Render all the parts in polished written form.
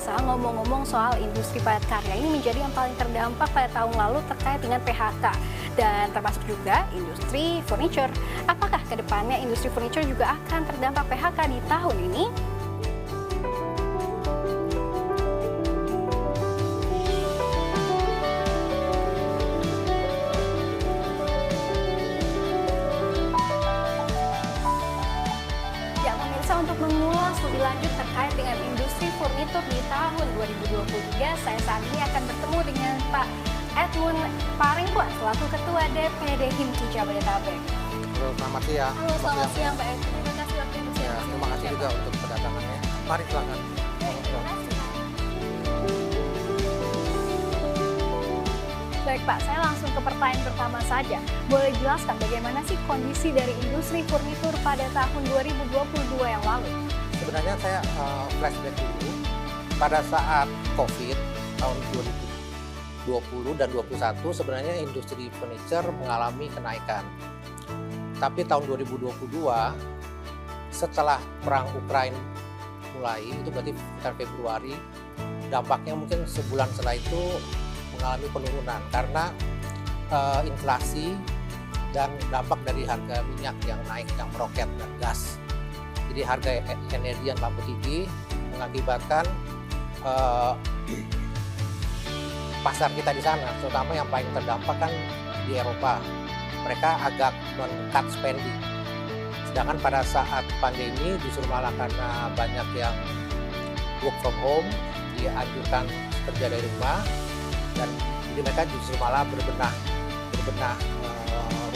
pemirsa, ngomong-ngomong soal industri padat karya ini menjadi yang paling terdampak pada tahun lalu terkait dengan PHK dan termasuk juga industri furniture. Apakah kedepannya industri furniture juga akan terdampak PHK di tahun ini? Untuk mengulas lebih lanjut terkait dengan industri furnitur di tahun 2023, saya saat ini akan bertemu dengan Pak Edmund Paringkuan selaku Ketua DPD HIMKI Jabodetabek. Halo, selamat siang. Halo, selamat siang Pak Edmund. Terima kasih waktunya bersama. Ya, terima kasih juga untuk kedatangannya. Mari silakan. Baik Pak, saya langsung ke pertanyaan pertama saja. Boleh jelaskan bagaimana sih kondisi dari industri furnitur pada tahun 2022 yang lalu? Sebenarnya saya flashback dulu. Pada saat COVID tahun 2020 dan 2021 sebenarnya industri furniture mengalami kenaikan. Tapi tahun 2022 setelah perang Ukraina mulai, itu berarti sekitar Februari, dampaknya mungkin sebulan setelah itu mengalami penurunan karena inflasi dan dampak dari harga minyak yang naik, yang meroket, dan gas. Jadi harga energi yang tambah tinggi mengakibatkan pasar kita di sana, terutama yang paling terdampak kan di Eropa. Mereka agak men-cut spending. Sedangkan pada saat pandemi justru malah karena banyak yang work from home, dianjurkan kerja dari rumah, dan jadi mereka justru malah berbenah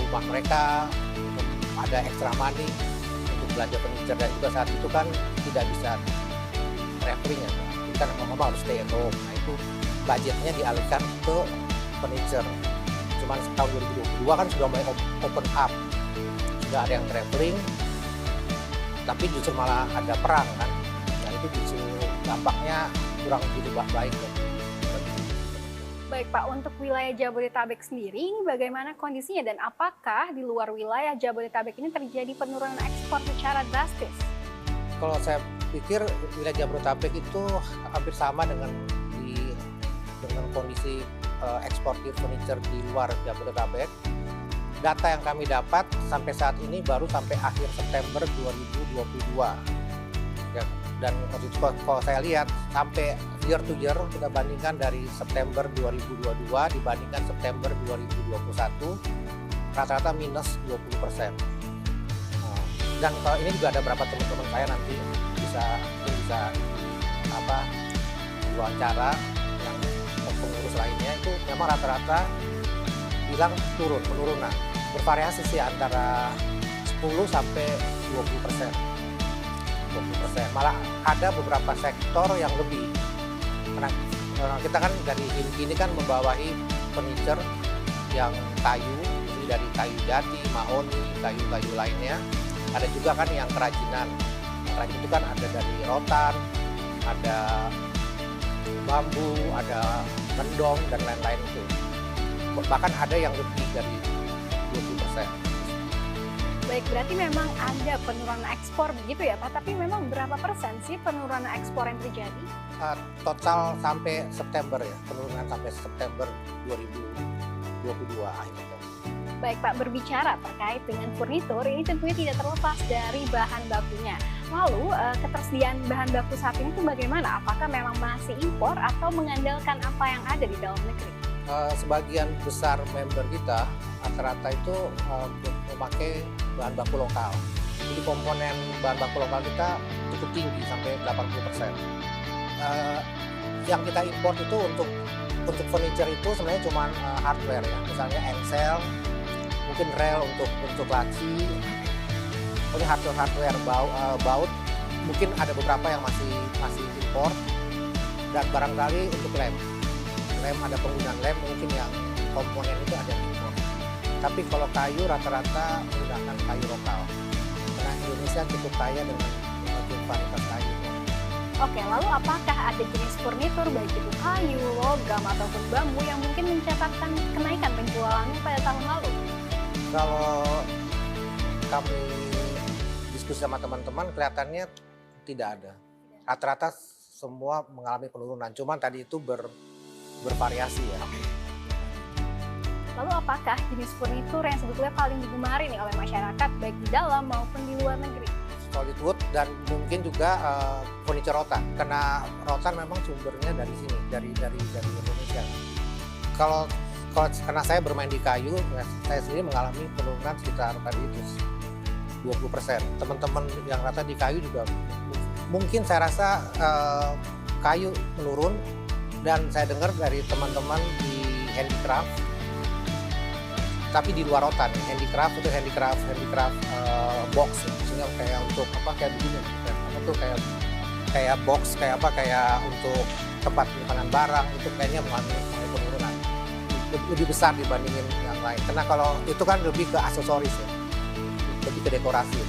rumah mereka, ada extra money untuk belanja furniture, dan juga saat itu kan tidak bisa traveling ya, jadi kan mau harus stay at home. Nah itu budgetnya dialihkan ke furniture. Cuman tahun 2022 kan sudah mulai open up, sudah ada yang traveling, tapi justru malah ada perang kan, dan itu justru dampaknya kurang begitu baik. Baik Pak, untuk wilayah Jabodetabek sendiri ini bagaimana kondisinya dan apakah di luar wilayah Jabodetabek ini terjadi penurunan ekspor secara drastis? Kalau saya pikir wilayah Jabodetabek itu hampir sama dengan kondisi eksportir furniture di luar Jabodetabek. Data yang kami dapat sampai saat ini baru sampai akhir September 2022. Ya, dan kalau saya lihat sampai year to year kita bandingkan dari September 2022 dibandingkan September 2021 rata-rata minus 20%. Dan kalau ini juga ada beberapa teman-teman saya nanti bisa wawancara yang pengurus lainnya, itu memang rata-rata bilang penurunan. Bervariasi sih antara 10 sampai 20%. Malah ada beberapa sektor yang lebih. Karena kita kan dari HIMKI ini kan membawahi furniture yang kayu, jadi dari kayu jati, mahoni, kayu-kayu lainnya. Ada juga kan yang kerajinan. Kerajinan itu kan ada dari rotan, ada bambu, ada mendong, dan lain-lain itu. Bahkan ada yang lebih dari 20%. Baik, berarti memang ada penurunan ekspor begitu ya Pak, tapi memang berapa persen sih penurunan ekspor yang terjadi? Total sampai September ya, penurunan sampai September 2022 akhirnya. Baik Pak, berbicara terkait dengan furnitur, ini tentunya tidak terlepas dari bahan bakunya. Lalu ketersediaan bahan baku saat ini itu bagaimana? Apakah memang masih impor atau mengandalkan apa yang ada di dalam negeri? Sebagian besar member kita rata-rata itu memakai bahan baku lokal. Jadi komponen bahan baku lokal kita cukup tinggi sampai 80%. Yang kita import itu untuk furniture itu sebenarnya cuma hardware ya, misalnya engsel, mungkin rel untuk laci, mungkin hardware baut, mungkin ada beberapa yang masih import, dan barangkali untuk lem ada penggunaan lem mungkin yang komponen itu ada yang import. Tapi kalau kayu rata-rata menggunakan kayu lokal. Karena Indonesia cukup kaya dengan varietas kayu. Oke, lalu apakah ada jenis furnitur baik itu kayu, logam, ataupun bambu yang mungkin mencatatkan kenaikan penjualannya pada tahun lalu? Kalau kami diskusi sama teman-teman kelihatannya tidak ada. Rata-rata semua mengalami penurunan. Cuman tadi itu bervariasi ya. Lalu apakah jenis furnitur yang sebetulnya paling digemari nih oleh masyarakat baik di dalam maupun di luar negeri? Solid wood dan mungkin juga furniture rotan. Karena rotan memang sumbernya dari sini, dari Indonesia. Kalau karena saya bermain di kayu, ya, saya sendiri mengalami penurunan sekitar tadi itu 20%. Teman-teman yang rata di kayu juga mungkin saya rasa kayu menurun, dan saya dengar dari teman-teman di handicraft, tapi di luar rotan. Handicraft itu handicraft box, maksudnya kayak untuk apa, kayak begini, apa tuh, kayak box, kayak untuk tempat penyimpanan barang, itu kayaknya mengalami penurunan lebih besar dibandingin yang lain. Karena kalau itu kan lebih ke aksesoris ya, lebih ke dekorasi.